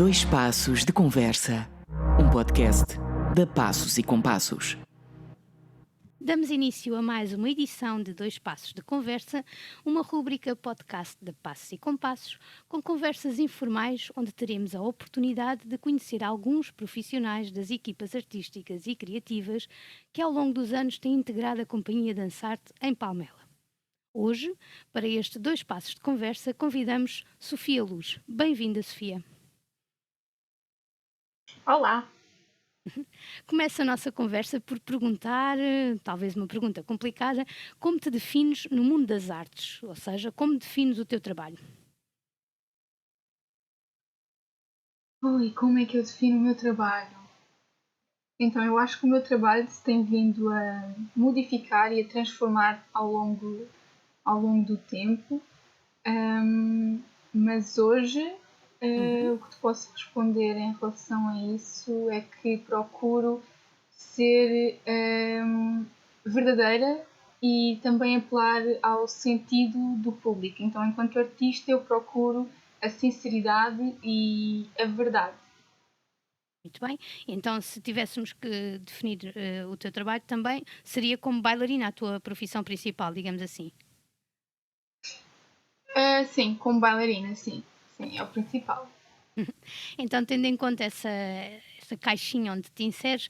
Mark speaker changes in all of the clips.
Speaker 1: Dois Passos de Conversa, um podcast da Passos e Compassos.
Speaker 2: Damos início a mais uma edição de Dois Passos de Conversa, uma rúbrica podcast da Passos e Compassos, com conversas informais onde teremos a oportunidade de conhecer alguns profissionais das equipas artísticas e criativas que ao longo dos anos têm integrado a Companhia Dançarte em Palmela. Hoje, para este Dois Passos de Conversa, convidamos Sofia Luz. Bem-vinda, Sofia.
Speaker 3: Olá!
Speaker 2: Começo a nossa conversa por perguntar, talvez uma pergunta complicada, como te defines no mundo das artes? Ou seja, como defines o teu trabalho?
Speaker 3: Como é que eu defino o meu trabalho? Então, eu acho que o meu trabalho se tem vindo a modificar e a transformar ao longo do tempo. Mas hoje, o que te posso responder em relação a isso é que procuro ser verdadeira e também apelar ao sentido do público. Então, enquanto artista, eu procuro a sinceridade e a verdade.
Speaker 2: Muito bem. Então, se tivéssemos que definir o teu trabalho também, seria como bailarina a tua profissão principal, digamos assim.
Speaker 3: Sim, como bailarina, sim. Sim, é o principal.
Speaker 2: Então, tendo em conta essa caixinha onde te inseres,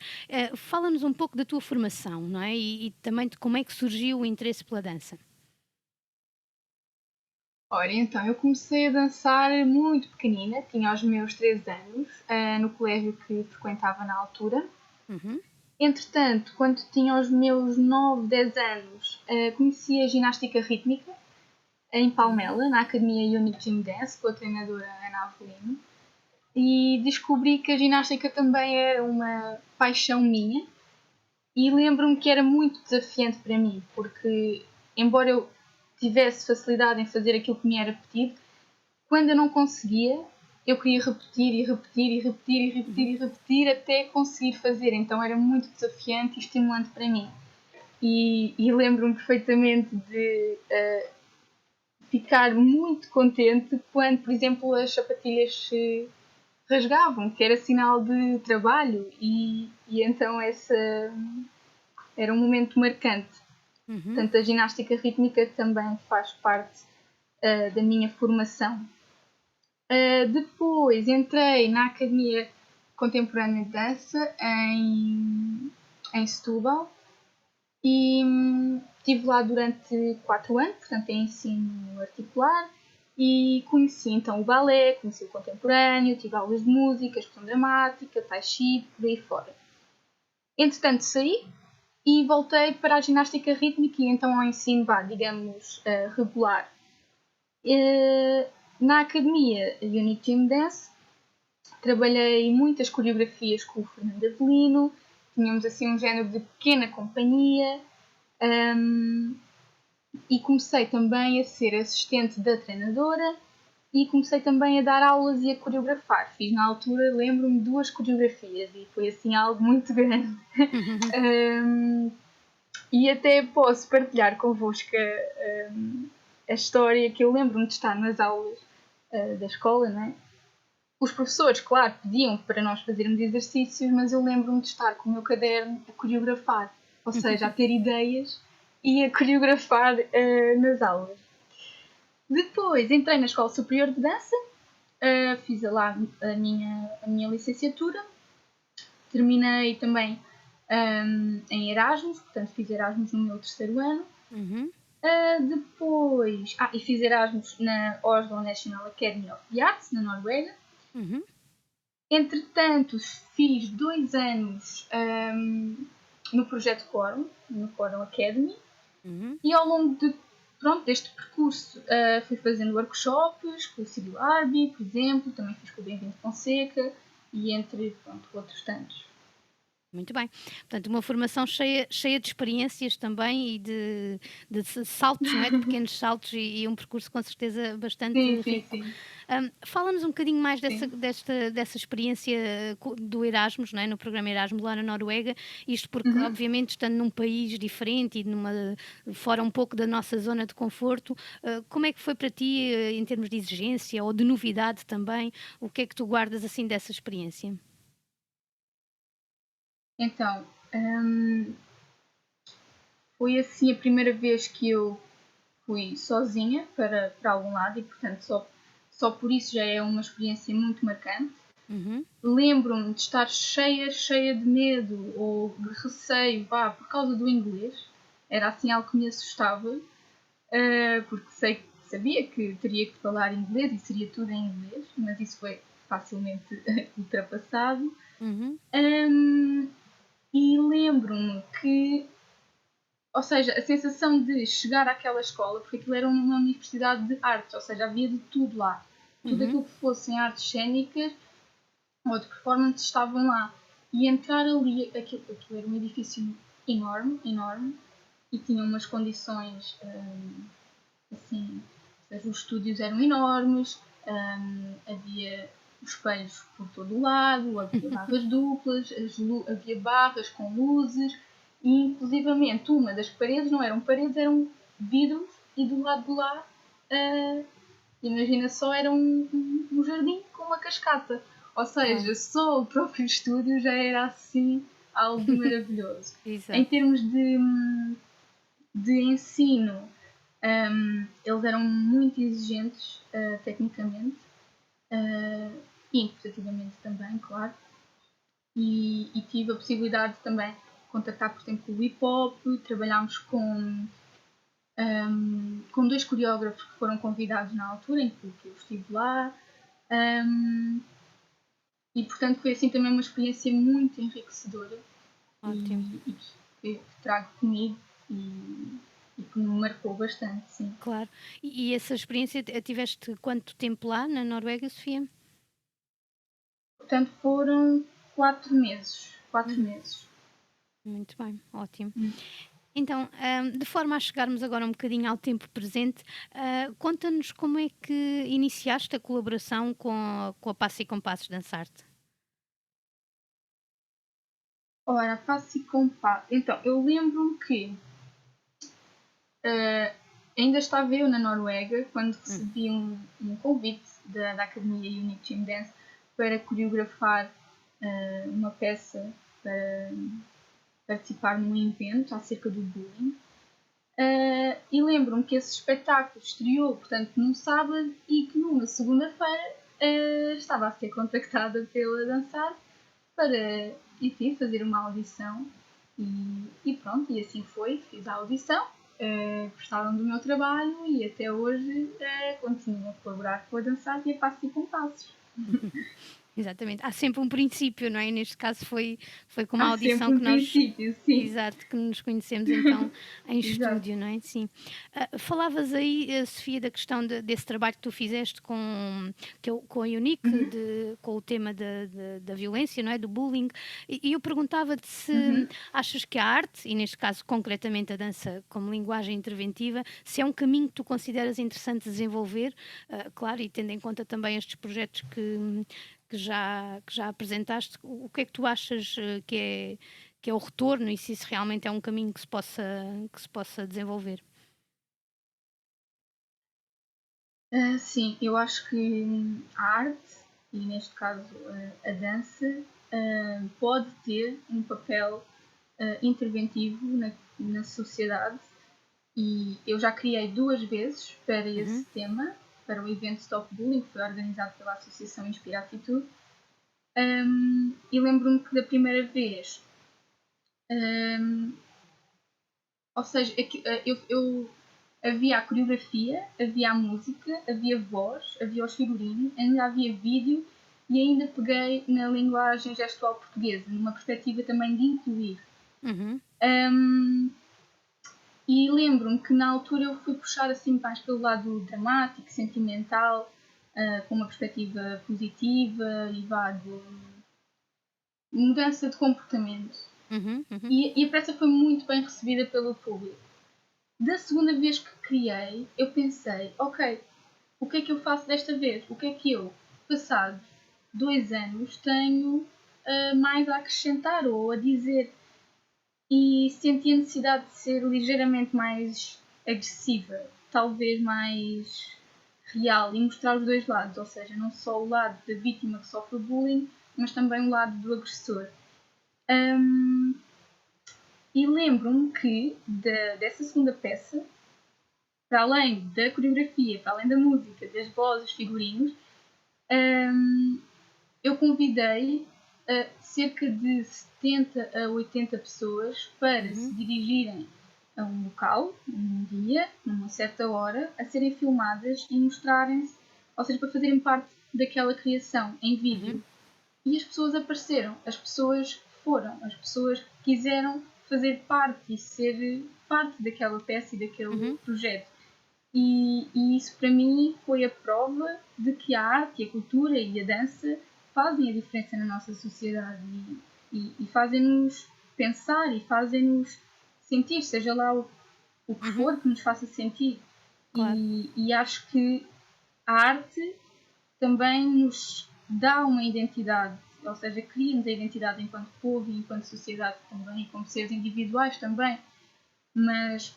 Speaker 2: fala-nos um pouco da tua formação, não é? E também de como é que surgiu o interesse pela dança.
Speaker 3: Ora, então, eu comecei a dançar muito pequenina, tinha os meus 13 anos, no colégio que frequentava na altura.
Speaker 2: Uhum.
Speaker 3: Entretanto, quando tinha os meus 9, 10 anos, conheci a ginástica rítmica em Palmela, na Academia Unique Gym Dance, com a treinadora Ana Avelino, e descobri que a ginástica também era uma paixão minha, e lembro-me que era muito desafiante para mim, porque embora eu tivesse facilidade em fazer aquilo que me era pedido, quando eu não conseguia, eu queria repetir e repetir e repetir e repetir e repetir até conseguir fazer. Então era muito desafiante e estimulante para mim. E lembro-me perfeitamente de ficar muito contente quando, por exemplo, as sapatilhas se rasgavam, que era sinal de trabalho, e então esse era um momento marcante. Portanto, a ginástica rítmica também faz parte da minha formação. Depois entrei na Academia Contemporânea de Dança em Setúbal e estive lá durante 4 anos, portanto em ensino articular, e conheci então o balé, conheci o contemporâneo, tive aulas de música, expressão dramática, tai chi, por aí fora. Entretanto saí e voltei para a ginástica rítmica e então ao ensino, digamos, regular. Na Academia Unique Gym Dance trabalhei muitas coreografias com o Fernando Avelino, tínhamos assim um género de pequena companhia, e comecei também a ser assistente da treinadora e comecei também a dar aulas e a coreografar. Fiz na altura, lembro-me, 2 coreografias e foi assim algo muito grande. E até posso partilhar convosco a história que eu lembro-me de estar nas aulas da escola, não é? Os professores, claro, pediam para nós fazermos exercícios, mas eu lembro-me de estar com o meu caderno a coreografar, ou seja, a ter ideias e a coreografar nas aulas. Depois entrei na Escola Superior de Dança, fiz lá a minha licenciatura, terminei também em Erasmus, portanto fiz Erasmus no meu 3º ano. Depois, e fiz Erasmus na Oslo National Academy of the Arts, na Noruega. Entretanto, fiz 2 anos no projeto Quorum, no Quorum Academy, e ao longo deste percurso fui fazendo workshops com o Círio Arbi, por exemplo, também fiz com o Bem-vindo Fonseca, e entre outros tantos.
Speaker 2: Muito bem. Portanto, uma formação cheia de experiências também e de saltos, não é? De pequenos saltos e um percurso com certeza bastante
Speaker 3: Sim, sim,
Speaker 2: rico.
Speaker 3: sim,
Speaker 2: Fala-nos um bocadinho mais
Speaker 3: sim.
Speaker 2: dessa experiência do Erasmus, não é? No programa Erasmus lá na Noruega, isto porque,
Speaker 3: Uhum.
Speaker 2: obviamente, estando num país diferente e fora um pouco da nossa zona de conforto, como é que foi para ti, em termos de exigência ou de novidade também? O que é que tu guardas assim dessa experiência?
Speaker 3: Então, foi assim a primeira vez que eu fui sozinha para algum lado e, portanto, só por isso já é uma experiência muito marcante.
Speaker 2: Uhum,
Speaker 3: Lembro-me de estar cheia de medo ou de receio, por causa do inglês. Era assim algo que me assustava, porque sabia que teria que falar inglês e seria tudo em inglês, mas isso foi facilmente ultrapassado.
Speaker 2: uhum,
Speaker 3: Hum, e lembro-me que, ou seja, a sensação de chegar àquela escola, porque aquilo era uma universidade de artes, ou seja, havia de tudo lá. Tudo
Speaker 2: uhum.
Speaker 3: aquilo que fossem artes cênicas ou de performance estavam lá. E entrar ali, aquilo era um edifício enorme, enorme, e tinha umas condições assim, ou seja, os estúdios eram enormes, havia espelhos por todo o lado, havia barras duplas, havia barras com luzes, e inclusivamente uma das paredes não eram paredes, eram vidros, e do lado de lá, uh, imagina só, era um jardim com uma cascata. Ou
Speaker 2: Claro.
Speaker 3: seja, só o próprio estúdio já era assim algo maravilhoso. Em
Speaker 2: Exato.
Speaker 3: termos de ensino, eles eram muito exigentes tecnicamente e interpretativamente também, claro. E tive a possibilidade também de contactar, por exemplo, o hip hop, trabalhámos com dois coreógrafos que foram convidados na altura em que eu estive lá. Um, e portanto foi assim também uma experiência muito enriquecedora
Speaker 2: Ótimo.
Speaker 3: e que trago comigo e que me marcou bastante, sim.
Speaker 2: Claro. E essa experiência, tiveste quanto tempo lá na Noruega, Sofia?
Speaker 3: Portanto foram 4 meses. Quatro
Speaker 2: Uhum.
Speaker 3: meses.
Speaker 2: Muito bem, ótimo.
Speaker 3: Hum.
Speaker 2: Então, de forma a chegarmos agora um bocadinho ao tempo presente, conta-nos como é que iniciaste a colaboração com a Passo e Compassos Dançarte.
Speaker 3: Ora, passo e compasso. Então, eu lembro-me que uh, ainda estava eu na Noruega quando
Speaker 2: Hum.
Speaker 3: recebi um convite da Academia Unique Gym Dance para coreografar uma peça para participar num evento acerca do bullying. E lembro-me que esse espetáculo estreou, portanto, num sábado e que numa segunda-feira estava a ser contactada pela Dançar para, enfim, fazer uma audição. E pronto, e assim foi, fiz a audição, gostaram do meu trabalho e até hoje continuo a colaborar com a Dançar e a Passos e Compassos.
Speaker 2: Exatamente. Há sempre um princípio, não é? E neste caso foi com uma
Speaker 3: Há
Speaker 2: audição
Speaker 3: sempre
Speaker 2: que
Speaker 3: um
Speaker 2: nós.
Speaker 3: princípio, sim.
Speaker 2: Exato, que nos conhecemos então em
Speaker 3: Exato.
Speaker 2: estúdio, não é? Sim. Falavas aí, Sofia, da questão desse trabalho que tu fizeste com a Unique,
Speaker 3: Uhum,
Speaker 2: com o tema da violência, não é? Do bullying, e eu perguntava-te se
Speaker 3: uhum.
Speaker 2: achas que a arte, e neste caso concretamente a dança como linguagem interventiva, se é um caminho que tu consideras interessante desenvolver, claro, e tendo em conta também estes projetos que já apresentaste, o que é que tu achas que é o retorno e se isso realmente é um caminho que se possa desenvolver?
Speaker 3: Sim, eu acho que a arte, e neste caso a dança, pode ter um papel interventivo na sociedade e eu já criei 2 vezes para esse
Speaker 2: Uhum,
Speaker 3: tema, para o evento Stop Bullying, que foi organizado pela Associação Inspira Atitude. E lembro-me que da primeira vez, um, ou seja, havia a coreografia, havia a música, havia voz, havia os figurinos, ainda havia vídeo e ainda peguei na linguagem gestual portuguesa, numa perspectiva também de incluir.
Speaker 2: uhum.
Speaker 3: Um, e lembro-me que na altura eu fui puxar assim mais pelo lado dramático, sentimental, com uma perspectiva positiva e mudança de comportamento.
Speaker 2: Uhum, uhum.
Speaker 3: E a peça foi muito bem recebida pelo público. Da segunda vez que criei, eu pensei, ok, o que é que eu faço desta vez? O que é que eu, passados 2 anos, tenho mais a acrescentar ou a dizer? E senti a necessidade de ser ligeiramente mais agressiva, talvez mais real e mostrar os dois lados, ou seja, não só o lado da vítima que sofre bullying, mas também o lado do agressor. Um, e lembro-me que dessa segunda peça, para além da coreografia, para além da música, das vozes, figurinos, um, eu convidei cerca de 70 a 80 pessoas para se
Speaker 2: Uhum,
Speaker 3: dirigirem a um local, num dia, numa certa hora, a serem filmadas e mostrarem-se, ou seja, para fazerem parte daquela criação em vídeo.
Speaker 2: uhum,
Speaker 3: E as pessoas apareceram, as pessoas foram, as pessoas quiseram fazer parte e ser parte daquela peça e daquele
Speaker 2: uhum.
Speaker 3: projeto. E isso para mim foi a prova de que a arte, a cultura e a dança fazem a diferença na nossa sociedade e fazem-nos pensar e fazem-nos sentir, seja lá o que
Speaker 2: Uhum,
Speaker 3: for que nos faça sentir.
Speaker 2: claro.
Speaker 3: E acho que a arte também nos dá uma identidade, ou seja, cria-nos a identidade enquanto povo e enquanto sociedade também, e como seres individuais também, mas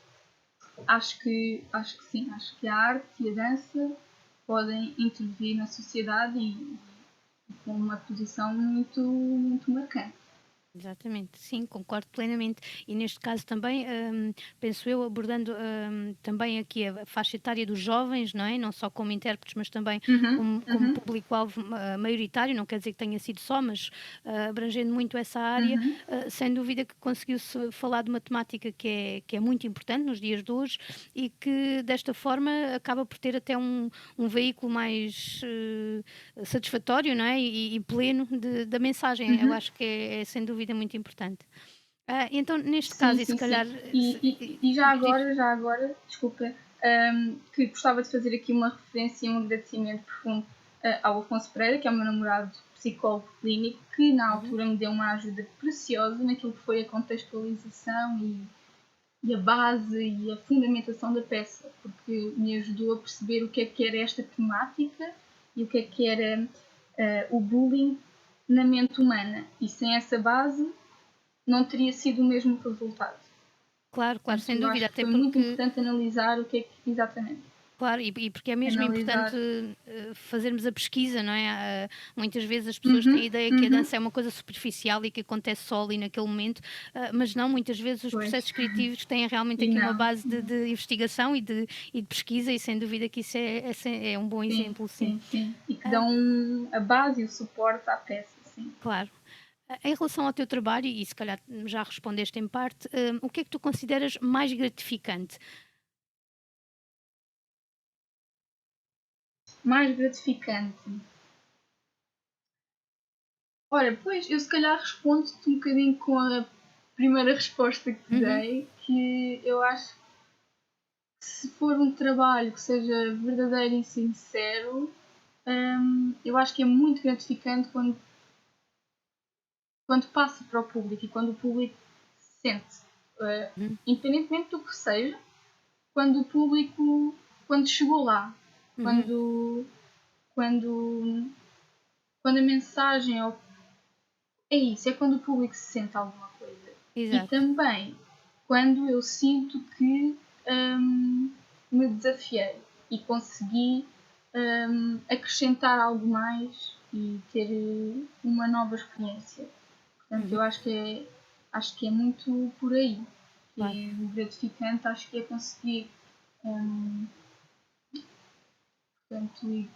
Speaker 3: acho que sim, acho que a arte e a dança podem intervir na sociedade e com uma posição muito, muito marcante.
Speaker 2: Exatamente, sim, concordo plenamente. E neste caso também, penso eu, abordando também aqui a faixa etária dos jovens, não é? Não só como intérpretes, mas também
Speaker 3: Uhum,
Speaker 2: como
Speaker 3: uhum,
Speaker 2: público-alvo maioritário, não quer dizer que tenha sido só, mas abrangendo muito essa área,
Speaker 3: uhum,
Speaker 2: sem dúvida que conseguiu-se falar de uma temática que é muito importante nos dias de hoje e que desta forma acaba por ter até um veículo mais satisfatório, não é? E pleno da mensagem. Eu
Speaker 3: uhum.
Speaker 2: acho que é sem dúvida muito importante. Então, neste
Speaker 3: Sim,
Speaker 2: caso, e se
Speaker 3: sim,
Speaker 2: calhar.
Speaker 3: sim. E
Speaker 2: Diz, diz.
Speaker 3: já agora, desculpa, que gostava de fazer aqui uma referência e um agradecimento profundo ao Afonso Pereira, que é o meu namorado psicólogo clínico, que na
Speaker 2: Uhum,
Speaker 3: altura me deu uma ajuda preciosa naquilo que foi a contextualização e a base e a fundamentação da peça, porque me ajudou a perceber o que era esta temática e o que era o bullying na mente humana. E sem essa base não teria sido o mesmo resultado.
Speaker 2: claro, claro, sem
Speaker 3: Portanto, eu
Speaker 2: dúvida,
Speaker 3: acho que
Speaker 2: até
Speaker 3: foi muito
Speaker 2: porque.
Speaker 3: importante analisar o que é que exatamente.
Speaker 2: Claro, e porque é mesmo importante
Speaker 3: Analisar.
Speaker 2: fazermos a pesquisa, não é? Muitas vezes as pessoas têm a
Speaker 3: Uhum,
Speaker 2: ideia que a
Speaker 3: uhum,
Speaker 2: dança é uma coisa superficial e que acontece só ali naquele momento, mas não, muitas vezes os
Speaker 3: pois.
Speaker 2: processos criativos têm realmente
Speaker 3: E
Speaker 2: aqui uma
Speaker 3: não.
Speaker 2: base de investigação e de pesquisa, e sem dúvida que isso é um bom
Speaker 3: Sim,
Speaker 2: exemplo, sim.
Speaker 3: sim, sim. E que
Speaker 2: Ah,
Speaker 3: dão a base e o suporte à peça, sim.
Speaker 2: claro. Em relação ao teu trabalho, e se calhar já respondeste em parte, o que é que tu consideras mais gratificante?
Speaker 3: Mais gratificante. Ora, pois, eu se calhar respondo-te um bocadinho com a primeira resposta que te
Speaker 2: Uhum,
Speaker 3: dei, que eu acho que se for um trabalho que seja verdadeiro e sincero, eu acho que é muito gratificante quando passa para o público e quando o público sente. Uh,
Speaker 2: uhum,
Speaker 3: Independentemente do que seja, quando o público, quando chegou lá,
Speaker 2: uhum,
Speaker 3: quando, quando, quando a mensagem é isso, é quando o público se sente alguma coisa. E
Speaker 2: exato.
Speaker 3: também quando eu sinto que hum, me desafiei e consegui acrescentar algo mais e ter uma nova experiência. Portanto,
Speaker 2: Uhum,
Speaker 3: acho que é muito por aí. Que
Speaker 2: claro.
Speaker 3: é o gratificante, acho que é conseguir hum, portanto,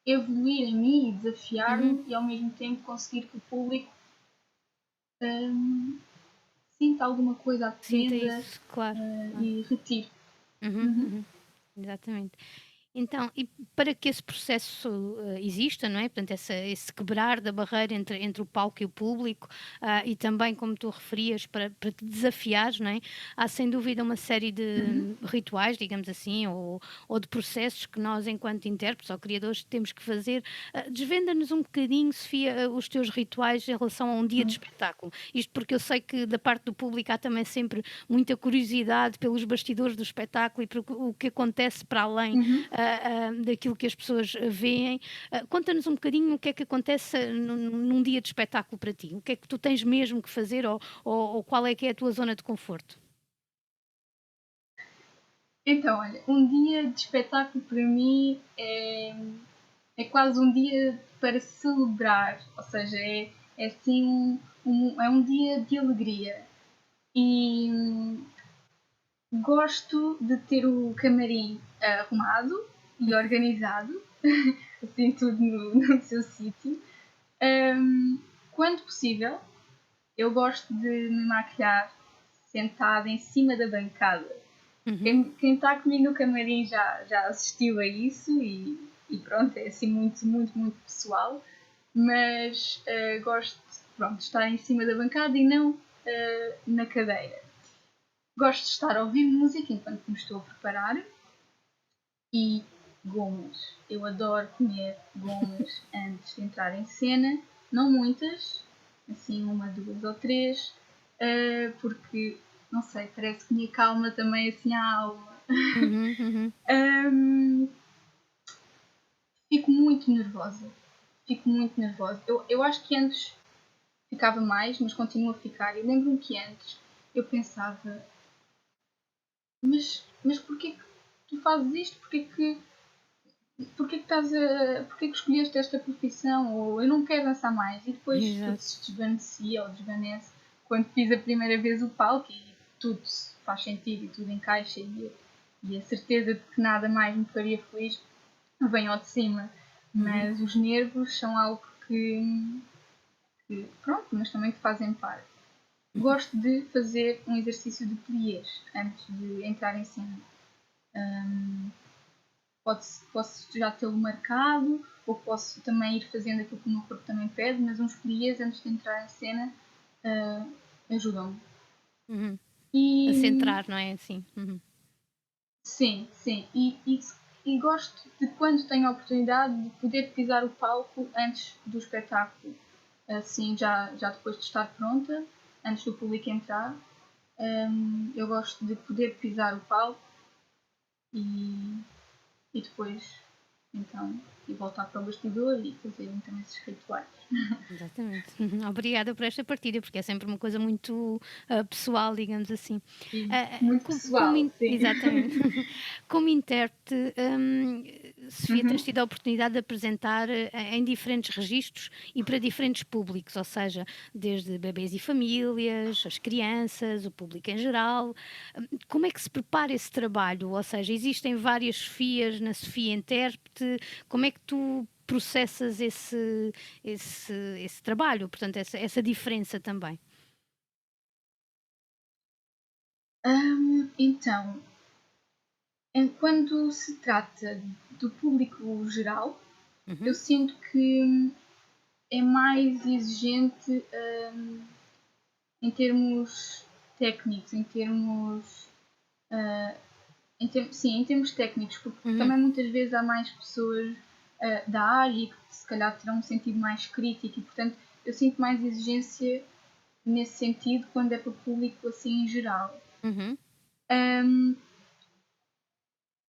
Speaker 3: evoluir em mim e
Speaker 2: Uhum.
Speaker 3: desafiar-me e ao mesmo tempo conseguir que o público hum, sinta alguma coisa,
Speaker 2: Sinta
Speaker 3: aprenda
Speaker 2: isso, claro, claro.
Speaker 3: e retire.
Speaker 2: Uhum,
Speaker 3: Uhum.
Speaker 2: uhum. Exatamente. Então, e para que esse processo, exista, não é? Portanto, esse quebrar da barreira entre o palco e o público, e também, como tu referias, para te desafiares, não é? Há sem dúvida uma série
Speaker 3: Uhum.
Speaker 2: de rituais, digamos assim, ou de processos que nós, enquanto intérpretes ou criadores, temos que fazer. Desvenda-nos um bocadinho, Sofia, os teus rituais em relação a um dia de
Speaker 3: Uhum.
Speaker 2: espetáculo. Isto porque eu sei que da parte do público há também sempre muita curiosidade pelos bastidores do espetáculo e por o que acontece para além
Speaker 3: Uhum.
Speaker 2: daquilo que as pessoas veem. Conta-nos um bocadinho o que é que acontece num dia de espetáculo para ti. O que é que tu tens mesmo que fazer ou qual é que é a tua zona de conforto?
Speaker 3: Então, olha, um dia de espetáculo para mim é quase um dia para celebrar, ou seja, é assim é um dia de alegria. E gosto de ter o camarim arrumado e organizado, assim tudo no seu sítio. Hum, Quando possível, eu gosto de me maquilhar sentada em cima da bancada.
Speaker 2: Uhum,
Speaker 3: Quem está comigo no camarim já assistiu a isso e pronto, é assim muito, muito, muito pessoal. Mas gosto pronto, de estar em cima da bancada e não na cadeira. Gosto de estar a ouvir música enquanto me estou a preparar e gomas. Eu adoro comer gomas antes de entrar em cena, não muitas, assim uma, duas ou três, porque não sei, parece que me acalma também assim a alma.
Speaker 2: uhum, uhum,
Speaker 3: Ahm, Fico muito nervosa. Fico muito nervosa. Eu acho que antes ficava mais, mas continuo a ficar. Eu lembro-me que antes eu pensava, mas porquê que tu fazes isto? Porquê que escolheste esta profissão? Ou eu não quero dançar mais. E depois tudo
Speaker 2: exato.
Speaker 3: se desvanecia ou desvanece quando fiz a primeira vez o palco e tudo faz sentido e tudo encaixa e a certeza de que nada mais me faria feliz vem ao de cima.
Speaker 2: Uhum,
Speaker 3: Mas os nervos são algo pronto, mas também que fazem parte.
Speaker 2: uhum,
Speaker 3: Gosto de fazer um exercício de pliés antes de entrar em cena. Hum, posso já tê-lo marcado ou posso também ir fazendo aquilo que o meu corpo também pede, mas uns pliés antes de entrar em cena ajudam-me.
Speaker 2: uhum. A
Speaker 3: E
Speaker 2: centrar, não é assim? Uhum,
Speaker 3: sim, sim. E gosto de quando tenho a oportunidade de poder pisar o palco antes do espetáculo. Assim, já depois de estar pronta, antes do público entrar, eu gosto de poder pisar o palco e, e depois, então, e voltar para o bastidor e fazer então esses rituais.
Speaker 2: exatamente. Obrigada por esta partilha, porque é sempre uma coisa muito pessoal, digamos assim.
Speaker 3: E muito pessoal, sim.
Speaker 2: Exatamente. Como intérprete, Sofia, tens
Speaker 3: Uhum.
Speaker 2: tido a oportunidade de apresentar em diferentes registros e para diferentes públicos, ou seja, desde bebês e famílias, as crianças, o público em geral. Como é que se prepara esse trabalho? Ou seja, existem várias Sofias na Sofia intérprete. Como é que tu processas esse trabalho, portanto, essa diferença também?
Speaker 3: Então, quando se trata do público geral, eu
Speaker 2: Uhum,
Speaker 3: sinto que é mais exigente em termos técnicos, ah, sim, em termos técnicos, porque
Speaker 2: uhum,
Speaker 3: também muitas vezes há mais pessoas da área que se calhar terão um sentido mais crítico e, portanto, eu sinto mais exigência nesse sentido quando é para o público assim em geral.
Speaker 2: uhum,
Speaker 3: Ahm,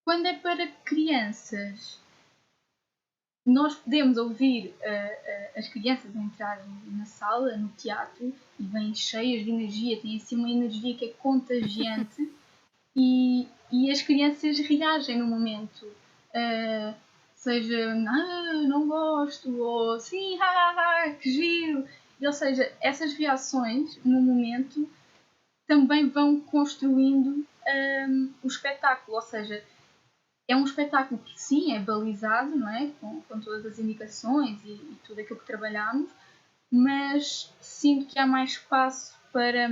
Speaker 3: Quando é para crianças, nós podemos ouvir as crianças entrarem na sala, no teatro, e vêm cheias de energia, têm assim uma energia que é contagiante e as crianças reagem no momento. Uh, Seja, não gosto, ou sim, que giro. Ou seja, essas reações no momento também vão construindo o espetáculo. Ou seja, é um espetáculo que sim, é balizado, não é? Com todas as indicações e tudo aquilo que trabalhamos, mas sinto que há mais espaço para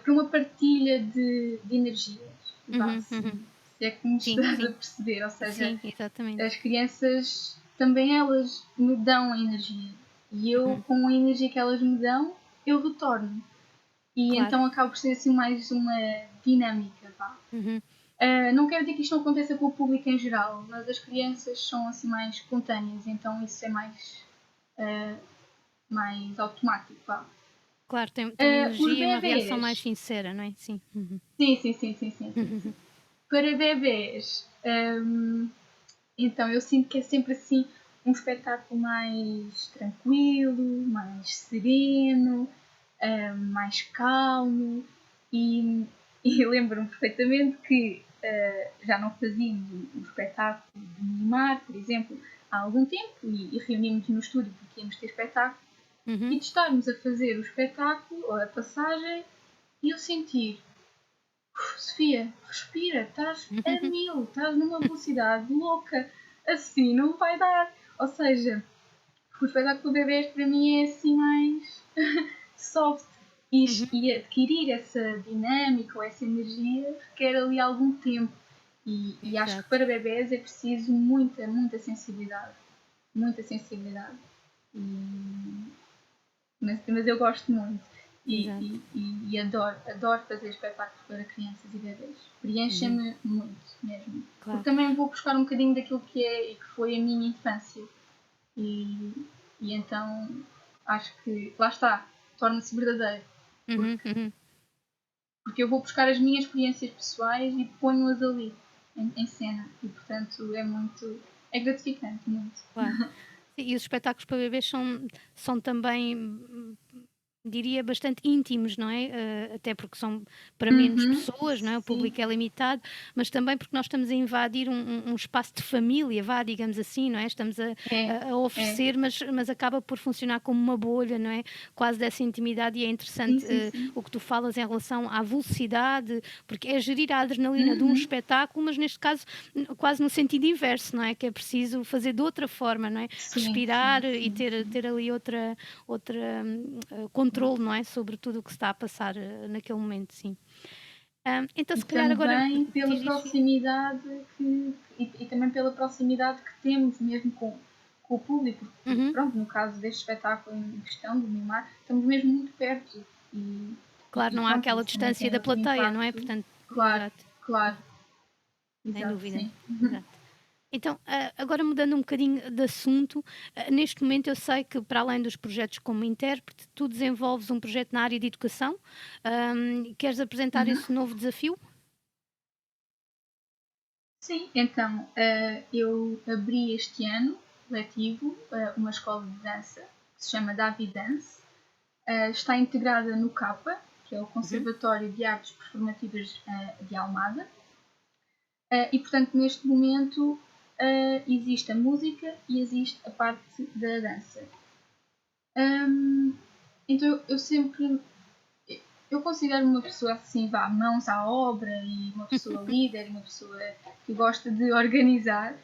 Speaker 3: uma partilha de energias. Vá
Speaker 2: uhum,
Speaker 3: assim.
Speaker 2: uhum.
Speaker 3: se é que me
Speaker 2: Sim,
Speaker 3: estás a
Speaker 2: sim,
Speaker 3: perceber. Ou seja,
Speaker 2: sim, exatamente.
Speaker 3: as crianças também elas me dão a energia. E eu,
Speaker 2: Uhum,
Speaker 3: com a energia que elas me dão, eu retorno. E
Speaker 2: claro.
Speaker 3: então acaba por ser assim mais uma dinâmica, vá.
Speaker 2: Uhum,
Speaker 3: Não quero dizer que isto não aconteça com o público em geral, mas as crianças são assim mais espontâneas, então isso é ah, mais automático, vá.
Speaker 2: claro, tem uma
Speaker 3: Os
Speaker 2: energia e uma reação mais
Speaker 3: bebês.
Speaker 2: sincera, não é? Sim. Uhum.
Speaker 3: Sim, sim, sim, sim, sim, sim,
Speaker 2: Uhum.
Speaker 3: sim. Para bebês, então eu sinto que é sempre assim um espetáculo mais tranquilo, mais sereno, mais calmo e, e lembro-me perfeitamente que já não fazíamos um espetáculo de mimar, por exemplo, há algum tempo e reunimos no estúdio porque íamos ter espetáculo e
Speaker 2: Uhum.
Speaker 3: de estarmos a fazer o espetáculo ou a passagem e eu sentir Sofia, respira, estás a
Speaker 2: Uhum.
Speaker 3: mil, estás numa velocidade louca, assim não vai dar. Ou seja, o espetáculo de bebês para mim é assim mais soft
Speaker 2: Uhum.
Speaker 3: e adquirir essa dinâmica ou essa energia requer ali algum tempo. E acho que
Speaker 2: Exato,
Speaker 3: para bebês é preciso muita, muita sensibilidade. Muita sensibilidade. E mas eu gosto muito
Speaker 2: exato.
Speaker 3: e adoro, adoro fazer espetáculos para crianças e bebês.
Speaker 2: Uhum.
Speaker 3: Preenchem-me muito mesmo. Porque
Speaker 2: Claro.
Speaker 3: também vou buscar um bocadinho daquilo que é e que foi a minha infância. E, e então acho que lá está, torna-se verdadeiro.
Speaker 2: Uhum.
Speaker 3: Porque,
Speaker 2: Uhum.
Speaker 3: porque eu vou buscar as minhas experiências pessoais e ponho-as ali, em cena. E portanto é muito. É gratificante, muito.
Speaker 2: Claro. Sim, e os espetáculos para bebês são também, diria, bastante íntimos, não é? Até porque são para menos
Speaker 3: Uhum,
Speaker 2: pessoas, não é? O
Speaker 3: sim,
Speaker 2: público é limitado, mas também porque nós estamos a invadir um espaço de família, vá, digamos assim, não é? Estamos
Speaker 3: é,
Speaker 2: a
Speaker 3: é.
Speaker 2: oferecer, mas acaba por funcionar como uma bolha, não é? Quase dessa intimidade, e é
Speaker 3: Sim,
Speaker 2: interessante
Speaker 3: sim, sim.
Speaker 2: o que tu falas em relação à velocidade, porque é gerir a adrenalina de um
Speaker 3: Uhum.
Speaker 2: espetáculo, mas neste caso quase no sentido inverso, não é? Que é preciso fazer de outra forma, não é?
Speaker 3: Sim,
Speaker 2: Respirar
Speaker 3: sim,
Speaker 2: e
Speaker 3: sim, sim.
Speaker 2: ter ali outra controle, não é? Sobre tudo o que se está a passar naquele momento, sim. Então,
Speaker 3: E
Speaker 2: se calhar agora
Speaker 3: também pela
Speaker 2: diz.
Speaker 3: proximidade e também pela proximidade que temos mesmo com o público, porque
Speaker 2: Uhum.
Speaker 3: pronto, no caso deste espetáculo em questão do Mimar, estamos mesmo muito perto e,
Speaker 2: Claro,
Speaker 3: e
Speaker 2: não há
Speaker 3: pronto,
Speaker 2: aquela
Speaker 3: isso também
Speaker 2: distância
Speaker 3: tem
Speaker 2: da
Speaker 3: outro
Speaker 2: plateia, não é?
Speaker 3: impacto.
Speaker 2: Portanto,
Speaker 3: Claro,
Speaker 2: exato,
Speaker 3: claro,
Speaker 2: sem
Speaker 3: exato,
Speaker 2: dúvida,
Speaker 3: sim.
Speaker 2: exato. Então, agora mudando um bocadinho de assunto, neste momento eu sei que para além dos projetos como intérprete, tu desenvolves um projeto na área de educação. Queres apresentar
Speaker 3: Uhum.
Speaker 2: esse novo desafio?
Speaker 3: Sim, então eu abri este ano letivo uma escola de dança que se chama Davi Dance. Está integrada no CAPA, que é o
Speaker 2: Uhum.
Speaker 3: Conservatório de Artes Performativas de Almada. E, portanto, neste momento existe a música e existe a parte da dança. Então, eu sempre. Eu considero uma pessoa assim, vá, mãos à obra e uma pessoa líder, uma pessoa que gosta de organizar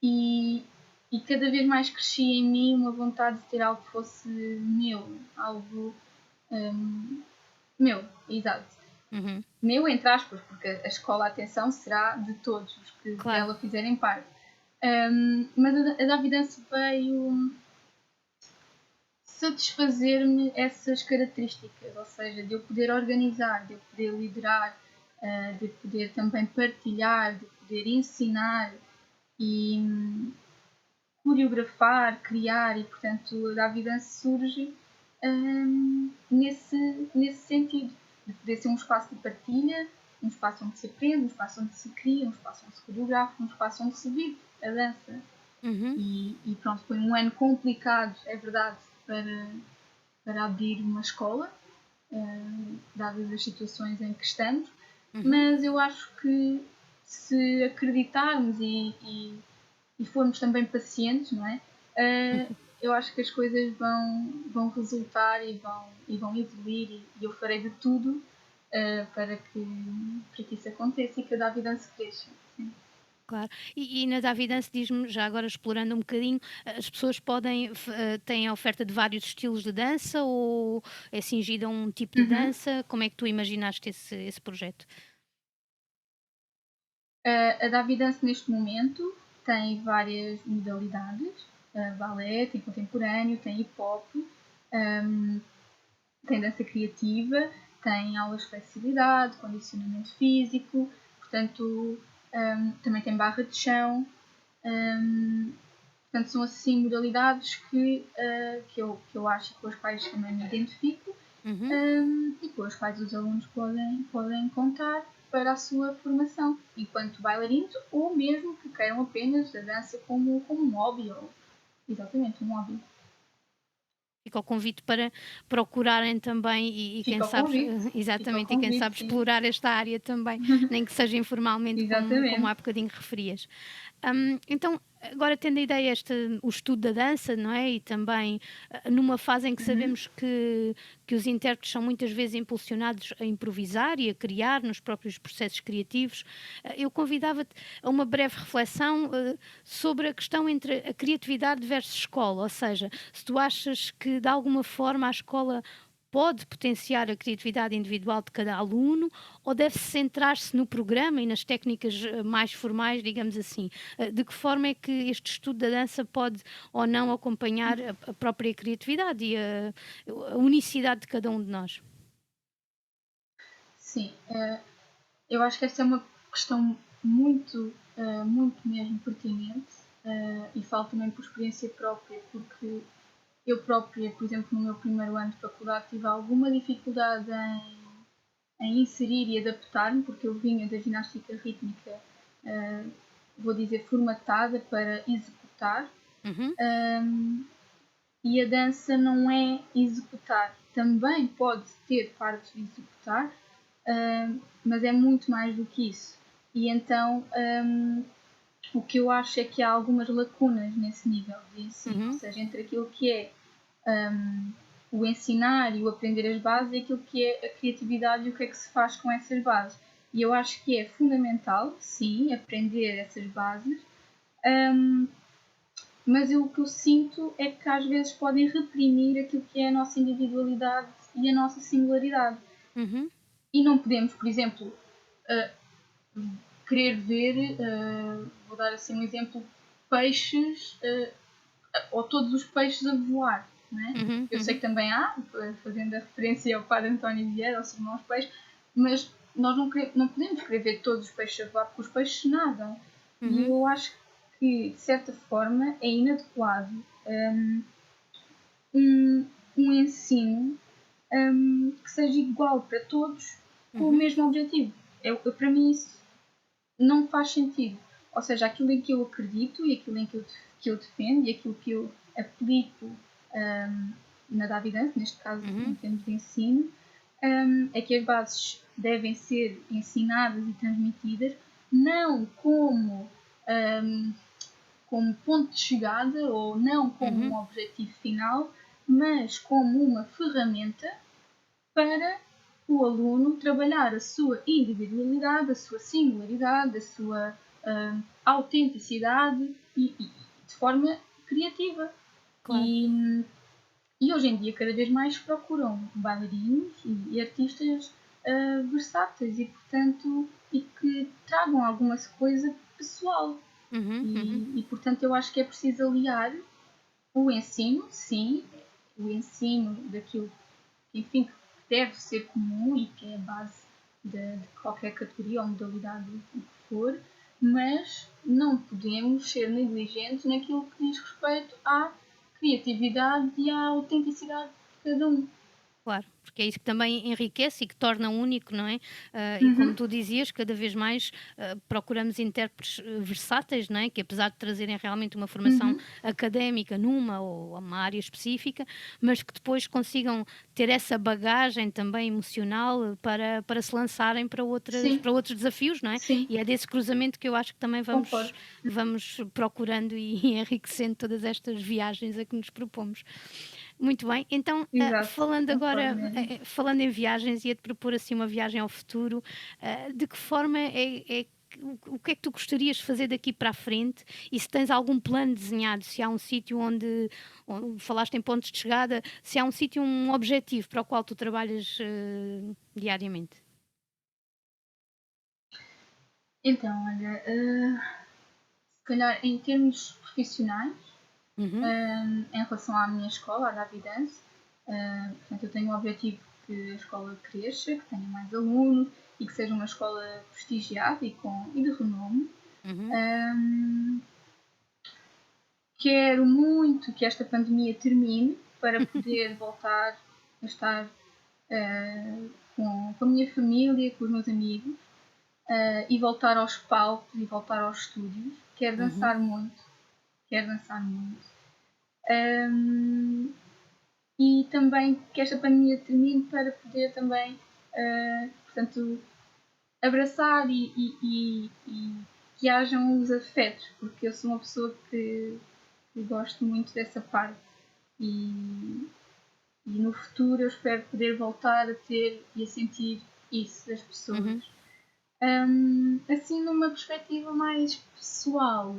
Speaker 3: e, e cada vez mais crescia em mim uma vontade de ter algo que fosse meu, algo hum, meu, exato.
Speaker 2: Uhum.
Speaker 3: Meu, entre aspas, porque a escola, atenção, será de todos os que
Speaker 2: Claro.
Speaker 3: dela fizerem parte. Mas a Davidance veio satisfazer-me essas características, ou seja, de eu poder organizar, de eu poder liderar, de poder também partilhar, de poder ensinar e coreografar, criar, e portanto a Davidance surge nesse sentido, de poder ser um espaço de partilha, um espaço onde se aprende, um espaço onde se cria, um espaço onde se coreografa, um espaço onde se vive a dança.
Speaker 2: Uhum.
Speaker 3: E pronto, foi um ano complicado, é verdade, para abrir uma escola, dadas as situações em que estamos,
Speaker 2: Uhum.
Speaker 3: mas eu acho que se acreditarmos e formos também pacientes, não é? Eu acho que as coisas vão resultar e vão evoluir e eu farei de tudo para que isso aconteça e que a Davidance cresça. Sim.
Speaker 2: Claro. E na Davidance, diz-me, já agora explorando um bocadinho, as pessoas têm a oferta de vários estilos de dança ou é cingida a um tipo de
Speaker 3: Uhum.
Speaker 2: dança? Como é que tu imaginaste esse projeto?
Speaker 3: A Davi Dance neste momento tem várias modalidades, balé, tem contemporâneo, tem hip hop, tem dança criativa, tem aulas de flexibilidade, condicionamento físico, portanto também tem barra de chão. Portanto, são assim modalidades que eu acho e com as quais também me identifico e com as quais os alunos podem contar para a sua formação enquanto bailarinos ou mesmo que queiram apenas a dança como um hobby ou exatamente um hobby.
Speaker 2: Fica o convite para procurarem também e quem
Speaker 3: Fica o
Speaker 2: sabe,
Speaker 3: convite.
Speaker 2: exatamente,
Speaker 3: Fica o
Speaker 2: e quem
Speaker 3: convite,
Speaker 2: sabe
Speaker 3: sim.
Speaker 2: explorar esta área também, nem que seja informalmente, como
Speaker 3: Exatamente.
Speaker 2: há bocadinho referias. Então, agora tendo a ideia o estudo da dança, não é? E também numa fase em que sabemos que os intérpretes são muitas vezes impulsionados a improvisar e a criar nos próprios processos criativos, eu convidava-te a uma breve reflexão sobre a questão entre a criatividade versus escola, ou seja, se tu achas que de alguma forma a escola pode potenciar a criatividade individual de cada aluno ou deve centrar-se no programa e nas técnicas mais formais, digamos assim? De que forma é que este estudo da dança pode ou não acompanhar a própria criatividade e a unicidade de cada um de nós?
Speaker 3: Sim, eu acho que esta é uma questão muito mesmo pertinente e falo também por experiência própria, porque eu própria, por exemplo, no meu primeiro ano de faculdade, tive alguma dificuldade em inserir e adaptar-me, porque eu vinha da ginástica rítmica, vou dizer, formatada para executar, e a dança não é executar. Também pode ter partes de executar, mas é muito mais do que isso. E então o que eu acho é que há algumas lacunas nesse nível de ensino, ou seja, entre aquilo que é o ensinar e o aprender as bases e aquilo que é a criatividade e o que é que se faz com essas bases. E eu acho que é fundamental, sim, aprender essas bases, mas o que eu sinto é que às vezes podem reprimir aquilo que é a nossa individualidade e a nossa singularidade. E não podemos, por exemplo, querer ver, vou dar assim um exemplo, peixes ou todos os peixes a voar. Né? Eu sei que também há, fazendo a referência ao padre António Vieira, aos irmãos peixes, mas nós não podemos querer ver todos os peixes a voar porque os peixes nadam. E eu acho que, de certa forma, é inadequado um ensino que seja igual para todos com o mesmo objetivo. Para mim isso não faz sentido. Ou seja, aquilo em que eu acredito e aquilo em que eu defendo e aquilo que eu aplico na Davi Dance, neste caso em termos de ensino, é que as bases devem ser ensinadas e transmitidas não como ponto de chegada ou não como um objetivo final, mas como uma ferramenta para o aluno trabalhar a sua individualidade, a sua singularidade, a sua autenticidade e de forma criativa.
Speaker 2: Claro.
Speaker 3: E hoje em dia cada vez mais procuram bailarinos e artistas versáteis e, portanto, e que tragam alguma coisa pessoal. E, portanto, eu acho que é preciso aliar o ensino, sim, o ensino daquilo que, enfim, que deve ser comum e que é a base de qualquer categoria ou modalidade, o que for, mas não podemos ser negligentes naquilo que diz respeito à criatividade e à autenticidade de cada um.
Speaker 2: Claro, porque é isso que também enriquece e que torna único, não é? E como tu dizias, cada vez mais procuramos intérpretes versáteis, não é? Que apesar de trazerem realmente uma formação académica numa ou uma área específica, mas que depois consigam ter essa bagagem também emocional para se lançarem para outros desafios, não é?
Speaker 3: Sim.
Speaker 2: E é desse cruzamento que eu acho que também vamos procurando e enriquecendo todas estas viagens a que nos propomos. Muito bem, então falando agora, falando em viagens, ia-te propor assim uma viagem ao futuro, de que forma o que é que tu gostarias de fazer daqui para a frente e se tens algum plano desenhado, se há um sítio onde falaste em pontos de chegada, se há um sítio, um objetivo para o qual tu trabalhas diariamente?
Speaker 3: Então, olha, se calhar em termos profissionais,
Speaker 2: Uhum,
Speaker 3: em relação à minha escola, à Davidance, portanto, eu tenho o objetivo que a escola cresça, que tenha mais alunos e que seja uma escola prestigiada e de renome.
Speaker 2: uhum,
Speaker 3: Hum, Quero muito que esta pandemia termine para poder voltar a estar com a minha família, com os meus amigos e voltar aos palcos e voltar aos estúdios.
Speaker 2: uhum,
Speaker 3: Quero dançar muito. Um, e também que esta pandemia termine para poder também, portanto, abraçar e que hajam os afetos, porque eu sou uma pessoa que gosto muito dessa parte e no futuro eu espero poder voltar a ter e a sentir isso das pessoas.
Speaker 2: uhum.
Speaker 3: Assim, numa perspectiva mais pessoal,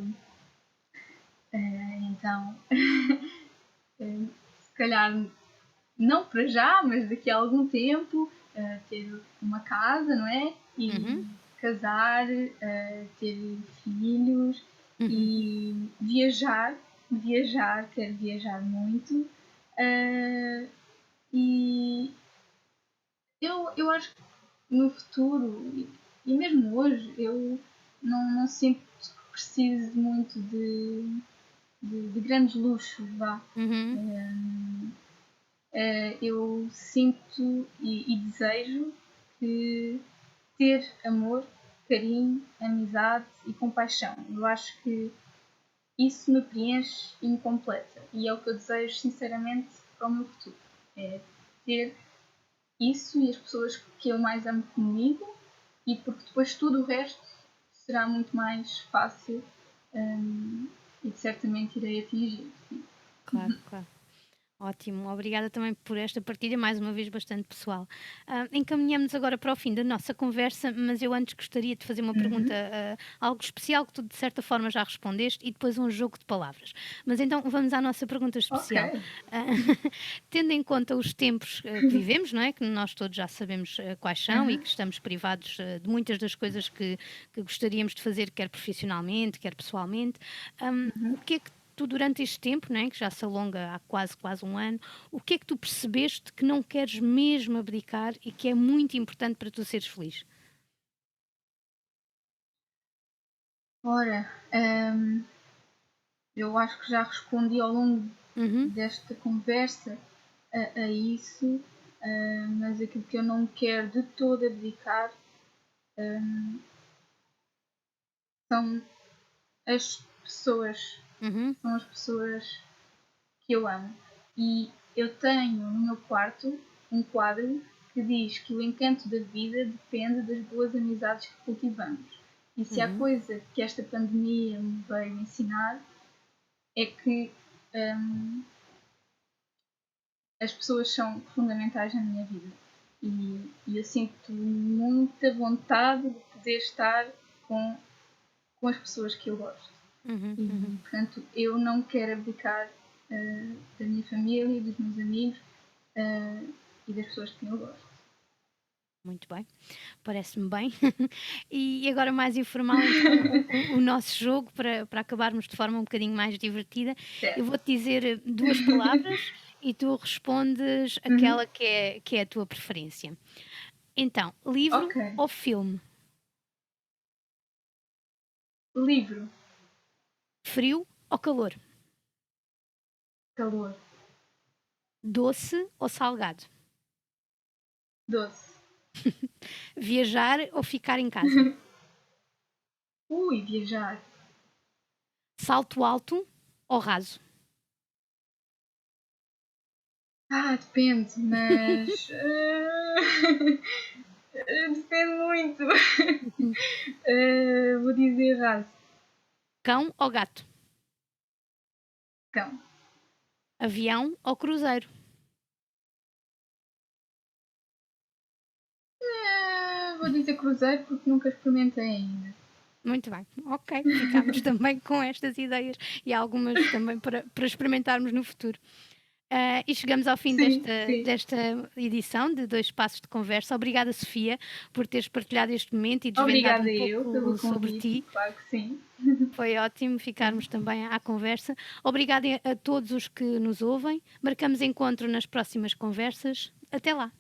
Speaker 3: então, se calhar não para já, mas daqui a algum tempo, ter uma casa, não é?
Speaker 2: Uhum,
Speaker 3: E casar, ter filhos
Speaker 2: uhum,
Speaker 3: e quero viajar muito. Uh, e eu acho que no futuro, e mesmo hoje, eu não sinto que preciso muito de grandes luxos, vá.
Speaker 2: uhum,
Speaker 3: Eu sinto e desejo que ter amor, carinho, amizade e compaixão. Eu acho que isso me preenche e me completa. E é o que eu desejo sinceramente para o meu futuro. É ter isso e as pessoas que eu mais amo comigo, e porque depois tudo o resto será muito mais fácil e que certamente irei atingir. Sim.
Speaker 2: claro, claro. Ótimo, obrigada também por esta partilha, mais uma vez bastante pessoal. Encaminhamos agora para o fim da nossa conversa, mas eu antes gostaria de fazer uma pergunta,
Speaker 3: Uhum.
Speaker 2: algo especial que tu de certa forma já respondeste e depois um jogo de palavras. Mas então vamos à nossa pergunta
Speaker 3: Ok.
Speaker 2: especial. Ah, tendo em conta os tempos que vivemos, não é? Que nós todos já sabemos quais são e
Speaker 3: Uhum.
Speaker 2: que estamos privados de muitas das coisas que gostaríamos de fazer, quer profissionalmente, quer pessoalmente. O que é que tu durante este tempo, né, que já se alonga há quase um ano, o que é que tu percebeste que não queres mesmo abdicar e que é muito importante para tu seres feliz?
Speaker 3: Ora, eu acho que já respondi ao longo
Speaker 2: Uhum,
Speaker 3: desta conversa a isso, mas aquilo que eu não quero de todo abdicar são as pessoas,
Speaker 2: uhum,
Speaker 3: são as pessoas que eu amo. E eu tenho no meu quarto um quadro que diz que o encanto da vida depende das boas amizades que cultivamos. E se há
Speaker 2: uhum,
Speaker 3: coisa que esta pandemia me veio ensinar é que hum, as pessoas são fundamentais na minha vida. E eu sinto muita vontade de poder estar com, com as pessoas que eu gosto.
Speaker 2: uhum,
Speaker 3: E,
Speaker 2: uhum.
Speaker 3: portanto, eu não quero abdicar da minha família, dos meus amigos e das pessoas que eu gosto.
Speaker 2: Muito bem, parece-me bem. E agora, mais informal, então, o nosso jogo, para acabarmos de forma um bocadinho mais divertida, eu
Speaker 3: Certo.
Speaker 2: vou-te dizer duas palavras e tu respondes
Speaker 3: Uhum.
Speaker 2: aquela que é a tua preferência. Então, livro
Speaker 3: Ok.
Speaker 2: ou filme?
Speaker 3: Livro.
Speaker 2: Frio ou calor?
Speaker 3: Calor.
Speaker 2: Doce ou salgado?
Speaker 3: Doce.
Speaker 2: Viajar ou ficar em casa?
Speaker 3: Ui, viajar.
Speaker 2: Salto alto ou raso?
Speaker 3: Depende, mas. Depende muito. Vou dizer raso.
Speaker 2: Cão ou gato?
Speaker 3: Cão.
Speaker 2: Avião ou cruzeiro?
Speaker 3: Vou dizer cruzeiro porque nunca experimentei ainda.
Speaker 2: Muito bem, ok. Ficámos também com estas ideias e algumas também para experimentarmos no futuro. E chegamos ao fim
Speaker 3: Sim,
Speaker 2: desta,
Speaker 3: sim.
Speaker 2: desta edição de Dois Passos de Conversa. Obrigada, Sofia, por teres partilhado este momento e desvendado
Speaker 3: Obrigada
Speaker 2: um
Speaker 3: eu
Speaker 2: pouco
Speaker 3: pelo
Speaker 2: sobre
Speaker 3: convite,
Speaker 2: ti.
Speaker 3: claro que sim.
Speaker 2: Foi ótimo ficarmos também à conversa. Obrigada a todos os que nos ouvem. Marcamos encontro nas próximas conversas. Até lá!